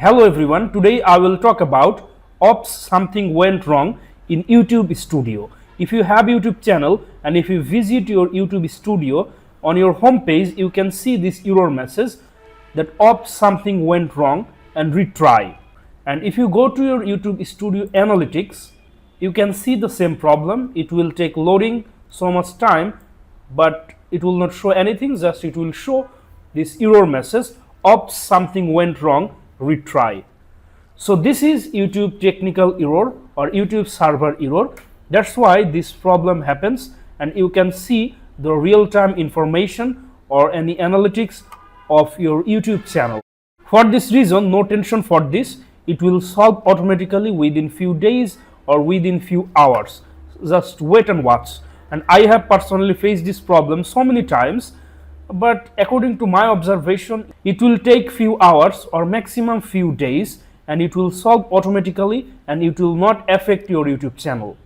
Hello everyone, today I will talk about oops something went wrong in YouTube Studio. If you have YouTube channel and if you visit your YouTube Studio, on your home page you can see this error message that oops something went wrong and retry. And if you go to your YouTube Studio Analytics, you can see the same problem. It will take loading so much time, but it will not show anything, just it will show this error message, oops something went wrong, retry. So this is YouTube technical error or YouTube server error. That's why this problem happens, and you can see the real-time information or any analytics of your YouTube channel. For this reason, no tension for this. It will solve automatically within few days or within few hours. Just wait and watch. And I have personally faced this problem so many times, but according to my observation, it will take few hours or maximum few days, and it will solve automatically and it will not affect your YouTube channel.